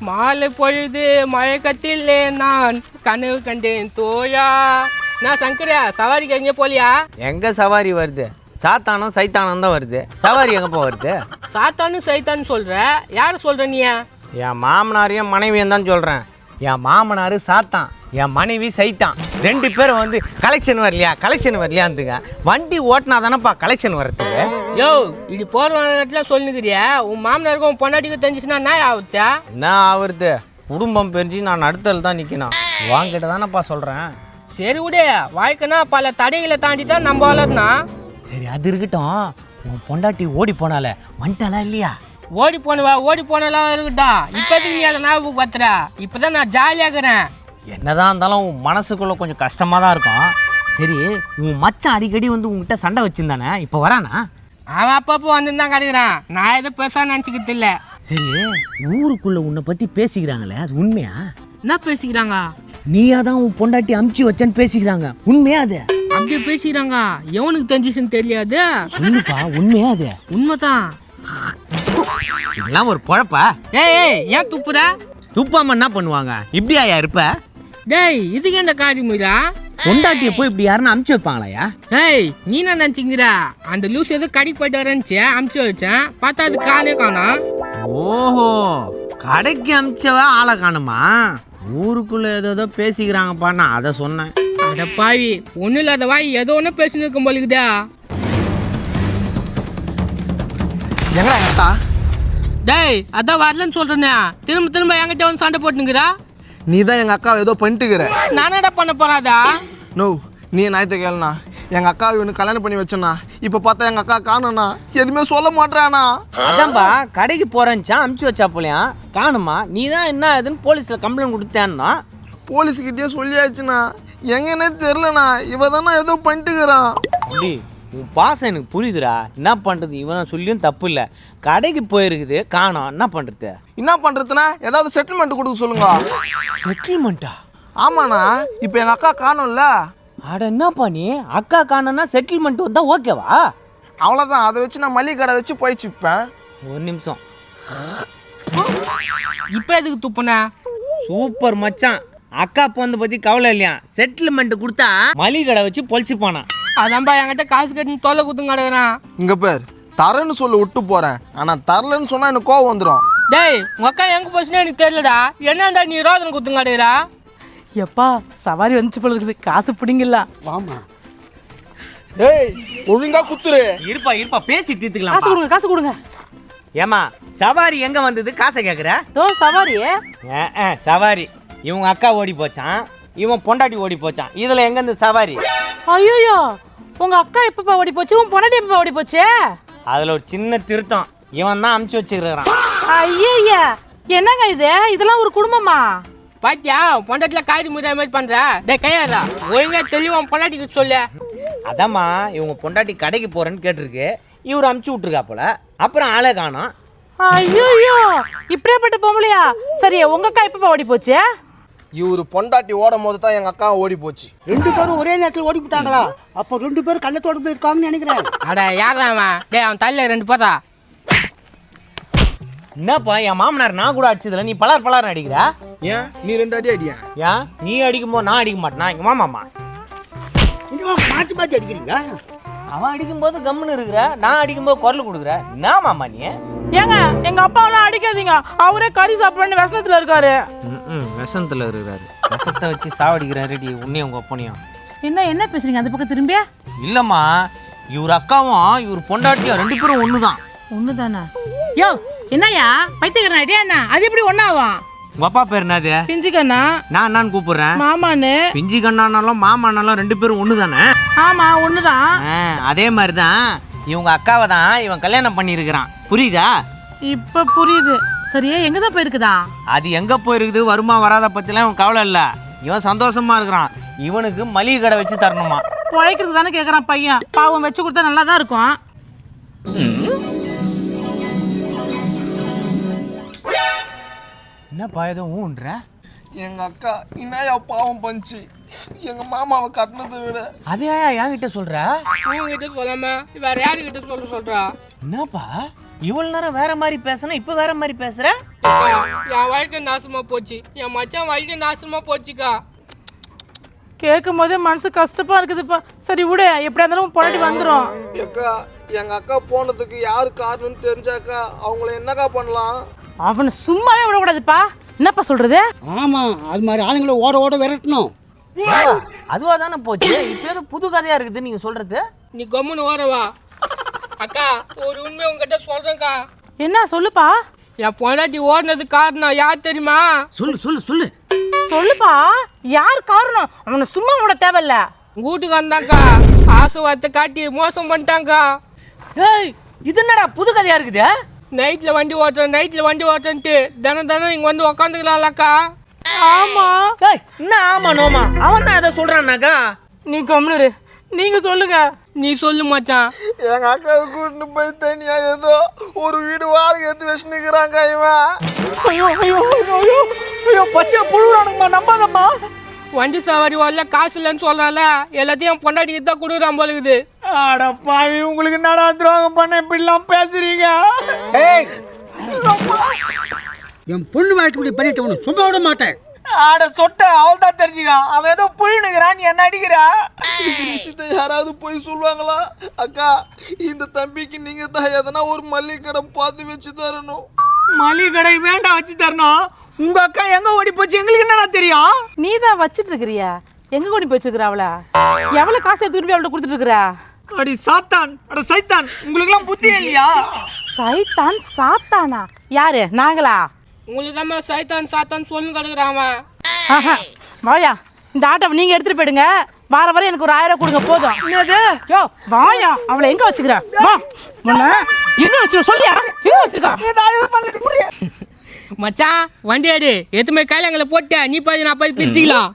மாலை பொழுது மயக்கத்தில் நான் கனவு கண்டேன் தோயா. நான் சங்கரியா சவாரிக்கு எங்கே போலியா? எங்கே சவாரி வருது? சாத்தானும் சைத்தானும் தான் வருது. சவாரி எங்கப்பா வருது? சாத்தானும் சைத்தான்னு சொல்கிற, யார் சொல்கிற நீ? என் மாமனாரையும் மனைவியும் தான் சொல்கிறேன். என் மாமனார் சாத்தான், என் மனைவி சைத்தான். 2 பேரும் வந்து கலெக்ஷன் வரலையாந்துங்க. வண்டி ஓட்டினா தானேப்பா கலெக்ஷன் வர்றதுக்கு. யோ இப்படி போகிற இடத்துல சொல்லுங்கிறியா? உன் மாமனாருக்கும் உன் பொண்டாட்டிக்கு தெரிஞ்சிச்சுன்னா நான் ஆகுத்தா? என்ன ஆகுறது? குடும்பம் பெருஞ்சு நான் அடுத்தல் தான் நிற்கணும். வாங்கிட்ட தானேப்பா சொல்கிறேன். சரி விடு, வாழ்க்கைனா பல தடைகளை தாண்டி தான் நம்ம வளர்னா. சரி அது இருக்கட்டும். உன் பொண்டாட்டி ஓடி போனால வந்துட்டாளா இல்லையா? ஓடி போனலாம் இருக்கட்டா. இப்போதைக்கு நீ அதை ஞாபகம் பார்த்துற. இப்போதான் நான் ஜாலியாக இருக்கிறேன். என்னதான் இருந்தாலும் உன் மனசுக்குள்ளே கொஞ்சம் கஷ்டமாக தான் இருக்கும். சரி உன் மச்சான் அடிக்கடி வந்து உங்ககிட்ட சண்டை வச்சுருந்தானே, இப்போ வரானா? அவன் அப்பப்போ வந்து தான் கிடைக்கிறான். நான் எதை பெருசாக நினச்சிக்கிறது இல்லை. சரி ஊருக்குள்ளே உன்னை பற்றி பேசிக்கிறாங்களே, அது உண்மையா? என்ன பேசிக்கிறாங்க? நீயா தான் உன் பொண்டாட்டி அமுச்சு வச்சேன்னு பேசிக்கிறாங்க, உண்மையா அது? அப்படியே பேசிக்கிறாங்க. எவனுக்கு தெரிஞ்சிச்சுன்னு தெரியாது. சொல்லுப்பா, உண்மையா அது? உண்மைதான். இதெல்லாம் ஒரு பொழப்பா? ஏய் ஏன் துப்புற? துப்பாம என்ன பண்ணுவாங்க? இப்படியா இருப்ப? டேய் இதுக்கு என்ன காரியமுடா? பொண்டாட்டியை போய் இப்படி யாருன்னு அமுச்சு வைப்பாங்களாயா? ஏய் நீ என்ன நினச்சிங்கிற? அந்த லூஸ் எதுவும் கடைக்கு போயிட்டு வரேன்னுச்சு, அமுச்சு வச்சேன். பார்த்தா அது காணே காணோம். ஓஹோ, கடைக்கு அமிச்சவ ஆளை காணுமா? ஊருக்குள்ள ஏதோ பேசிக்கிறாங்கப்பா, நான் அதை சொன்னேன். அட பாவி, ஒன்றும் இல்லாத வாய் ஏதோ ஒன்று பேசின்னு இருக்கும் போலுக்குதா. எங்கடா எங்க அக்கா? டேய் அதான் வரலன்னு சொல்றேனே, திரும்ப என்கிட்ட வந்து சண்டை போட்டுனுக்குறா. நீ தான் எங்கள் அக்காவை ஏதோ பண்ணிட்டுக்கிற. நானடா பண்ண போறாதா? நோ, நீ ஞாயிற்று கேளுண்ணா. எங்கள் அக்காவை இவனு கல்யாணம் பண்ணி வச்சோண்ணா. இப்போ பார்த்தா எங்கள் அக்கா காணும்ண்ணா. எதுவுமே சொல்ல மாட்டேறானா? அதான்பா கடைக்கு போறேன்ச்சா, அமுச்சு வச்சா போலியா காணுமா? நீ தான் என்ன இதுன்னு போலீஸில் கம்ப்ளைண்ட் கொடுத்தேன்னா? போலீஸ்கிட்டயே சொல்லியாச்சுண்ணா. எங்கன்னே தெரிலண்ணா. இவ தானே ஏதோ பண்ணிட்டுக்கிறான். அப்படி உன் பாசம் எனக்கு புரியுதுடா. என்ன பண்ணுறது? இவன் சொல்லியும் தப்பு இல்லை. கடைக்கு போயிருக்குது காணோம், என்ன பண்ணுறது? என்ன பண்ணுறதுண்ணா? ஏதாவது செட்டில்மெண்ட் கொடுக்க சொல்லுங்க. செட்டில்மெண்ட்டா? ஆமாண்ணா, இப்போ எங்கள் அக்கா காணும்ல. அட என்னப்பா நீ, அக்கா காணோன்னா செட்டில்மெண்ட் வந்தா ஓகேவா? அவ்வளோதான். அதை வச்சு நான் மளிகை கடை வச்சு போயிச்சுப்பேன். ஒரு நிமிஷம். இப்போ எதுக்கு துப்புன? சூப்பர் மச்சான். அக்கா பொண்ணு பற்றி கவலை இல்லையா? செட்டில்மெண்ட் கொடுத்தா மளிகை கடை வச்சு பொழிச்சு போனான். அதான்பா என்கிட்ட காசு கட்டின்னு தொல்லை குத்துங்க கிடக்குறான். இங்கே பேர் தரேன்னு சொல்லி விட்டு போகிறேன். ஆனால் தரலன்னு சொன்னால் எனக்கு கோவம் வந்துடும். டேய் உங்க அக்கா எங்க போச்சுன்னா எனக்கு தெரியலடா. என்னடா நீ ரோதனை குத்துங்க கிடக்குறா? எப்பா சவாரி வந்துச்சு போல இருக்குது, காசு பிடிங்கல. வாமா. ஏய் ஒழுங்கா குத்துரு. இருப்பா பேசி காசு தீர்த்துக்கலாம். கொடுங்க, காசு கொடுங்க. ஏமா சவாரி எங்க வந்தது? காசை கேட்குற? தோ சவாரி. சவாரி இவங்க அக்கா ஓடி போச்சான், இவன் பொண்டாட்டி ஓடி போச்சான். இதுல எங்க இருந்து சவாரி? ஐயோ, உங்க அக்கா எப்பப்பா ஓடி போச்சு, உன் பொண்டாட்டி எப்பப்பா ஓடி போச்சு? அதுல ஒரு சின்ன திருத்தம். இவன் தான் அமுச்சு வச்சுக்கிறான். ஐயா என்னங்க இது? இதெல்லாம் ஒரு குடும்பமா? பாத்தியா பொண்டாட்டில காய்ச்சி முடியாத மாதிரி பண்ற. டேய் கையாடா, ஒழுங்கா தெளிவா பொண்டாட்டிக்கு சொல்லு. அதாம்மா இவங்க பொண்டாட்டி கடைக்கு போறேன்னு கேட்டிருக்கு, இவர் அமுச்சு விட்டுருக்கா போல. அப்புறம் ஆளே காணோம். ஐயோ இப்படியாப்பட்ட பொம்பளையா? சரி உங்க அக்கா எப்பப்பா ஓடி போச்சு? இவரு பொண்டாட்டி ஓடும் போது தான் எங்கள் அக்கா ஓடி போச்சு. 2 பேரும் ஒரே நேரத்தில் ஓடி போட்டாங்களா? அப்போ 2 பேரும் கள்ளத்தோடு போயிருக்காங்கன்னு நினைக்கிறேன். அட யாரா அவன்? டேய் அவன் தலையில 2 போதா. என்னப்பா என் மாமனார் நான் கூட அடிச்சதுல நீ பலார் அடிக்கிற? ஏன் நீ 2 அடி அடியா? ஏன் நீ அடிக்கும்போது நான் அடிக்க மாட்டேனா? எங்க மாமாமா மாற்றி மாற்றி அடிக்கிறீங்க. அவன் அடிக்கும்போது கம்முன்னு இருக்கிற, நான் அடிக்கும்போது குரல் கொடுக்குற. என்ன மாமா நீ? ஏங்க எங்க அப்பாவெல்லாம் அடிக்காதீங்க, அவரே கறி சாப்பிடணும்னு விஷத்துல இருக்காரு. விஷத்துல இருக்கிறாரு. விஷத்தை வச்சு சாவடிக்கிறாரு உன்னையும் உங்க அப்பனையும். என்ன பேசுறீங்க? அந்த பக்கம் திரும்பியா? இல்லம்மா, இவர் அக்காவும் இவர் பொண்டாட்டியும் 2 பேரும் ஒண்ணுதான். ஒண்ணுதானே? யோ என்னய்யா பைத்தியக்காரன் ஐடியா என்ன? அது எப்படி ஒண்ணாவும்? உங்க அப்பா பேர் என்னது? பிஞ்சு கண்ணா. நான் என்னன்னு கூப்பிடுறேன்? மாமான்னு. பிஞ்சி கண்ணானாலும் மாமானாலும் 2 பேரும் ஒண்ணுதானே? ஆமா ஒண்ணுதான். அதே மாதிரிதான் இவங்க அக்காவை தான் இவன் கல்யாணம் பண்ணியிருக்கிறான். புரியுதா? இப்ப புரியுது. சரியா எங்கதான் போயிருக்குதா? அது எங்க போயிருக்குது, வருமா வராத பத்திலாம் இவன் கவலை இல்லை. இவன் சந்தோஷமா இருக்கிறான். இவனுக்கு மளிகை கடை வச்சு தரணுமா? உழைக்கிறது தானே கேட்குறான் பையன். பாவம் வச்சு கொடுத்தா நல்லா தான் இருக்கும். என்னப்பா ஏதோ ஊன்ற? எங்கள் அக்கா என்னையா பாவம் பண்ணிச்சு. எங்கள் மாமாவை கட்டினதை விட. அதே என்கிட்ட சொல்ற? உங்ககிட்ட சொல்லாம வேற யாருக்கிட்ட சொல்றா? என்னப்பா இவ்வளவு நேரம் வேற மாதிரி பேசுனா இப்ப வேற மாதிரி பேசுற? என் வாழ்க்கை நாசமா போச்சு, என் மச்சான் வாழ்க்கை நாசமா போச்சுக்கா. கேட்கும் போதே மனசு கஷ்டமா இருக்குதுப்பா. சரி விடு, எப்படியா இருந்தாலும் பொண்டாட்டி வந்துடும். அக்கா எங்கள் அக்கா போனதுக்கு யார் காரணம்னு தெரிஞ்சாக்கா அவங்கள என்னக்கா பண்ணலாம்? அவனை சும்மாவே விடக்கூடாதுப்பா. என்னப்பா சொல்றது? ஆமா, அது மாதிரி ஆளுங்களை ஓட ஓட விரட்டணும். அதுவா தானே போச்சு. இப்போ ஏதோ புது கதையா இருக்குது நீங்க சொல்றது. நீ கம்முன்னு ஓரவா. அக்கா ஒரு உண்மை உங்ககிட்ட சொல்றேன்க்கா. என்ன சொல்லுப்பா? என் பொண்டாட்டி ஓடினதுக்கு காரணம் யார் தெரியுமா? சொல்லு சொல்லு சொல்லு. சொல்லுப்பா, யார் காரணம்? அவனை சும்மா விட தேவையில்ல. வீட்டுக்கு வந்தாக்கா ஆசை வார்த்தை காட்டி மோசம் பண்ணிட்டாங்கக்கா. ஏய், இது என்னடா புது கதையா இருக்குது? நைட்டில் வண்டி ஓட்டுறேன்ட்டு தினம் இங்கே வந்து உக்காந்துக்கலாம்லக்கா. ஆமா. ஏய், என்ன ஆமா நோமா? அவன் தான் எதை சொல்றான்னாக்கா? நீ கம்முனு, நீங்க சொல்லுங்க. நீ சொல்லு மச்சான். எங்கள் அக்காவை கூட்டின்னு போய் தனியா ஏதோ ஒரு வீடு வாடகை எடுத்து வச்சுன்னுக்கிறாங்க இவன். ஐயோ ஐயோ ஐயோ ஐயோ ஐயோ, பச்சை புழுறானுங்கம்மா, நம்பாதம்மா. வண்டி சவாரி வரல, காசு இல்லைன்னு சொல்றான்ல, எல்லாத்தையும் பொண்டாட்டிக்கு தான் கொடுக்குறான் போல இருக்குது. அட பாவி, உங்களுக்கு என்னடா துரோகம் பண்ண இப்படிலாம் பேசுறீங்க? ஏய், என் பொண்ணு வாழ்க்கை இப்படி பண்ணிட்டு உனக்கு சும்மா விட மாட்டேன். ஆட சொட்ட அவள் தான் தெரிஞ்சுக்கா. அவன் ஏதோ புழுனுங்கிறான், நீ என்ன அடிக்கிறா? இந்த விஷயத்தை யாராவது போய் சொல்லுவாங்களா? அக்கா, இந்த தம்பிக்கு நீங்க தான் எதனா ஒரு மல்லிகை கடை பார்த்து வச்சு தரணும். மளிகை கடை வேண்டாம், வச்சு தரணும். உங்க அக்கா எங்க ஓடி போச்சு எங்களுக்கு என்னடா தெரியும்? நீ தான் வச்சிட்டு இருக்கிறியா? எங்க கொண்டு போய் வச்சிருக்கிற அவளை? எவ்வளவு காசு எடுத்துட்டு போய் அவள்கிட்ட கொடுத்துட்டு இருக்கிற? அடி சாத்தான், அட சைத்தான், உங்களுக்கு எல்லாம் புத்தி இல்லையா? சைத்தான் சாத்தானா? யாரு? நாங்களா? உங்களுக்கு தான் சாத்தான் சொல்லு கிடக்குறான். ஆஹா, வாயா, இந்த ஆட்டோவை நீங்க எடுத்துட்டு போயிடுங்க. வார எனக்கு ஒரு 1000 கொடுங்க போதும். என்னது? யோ வாயா, அவளை எங்க வச்சுக்கிற? வா, உன்னை எங்க வச்சு சொல்லியா? எங்க வச்சிருக்கா? மச்சான் வண்டி ஆடு எத்துமே கையில போட்ட, நீ பாதி நான் பாதி பிரிச்சுக்கலாம்.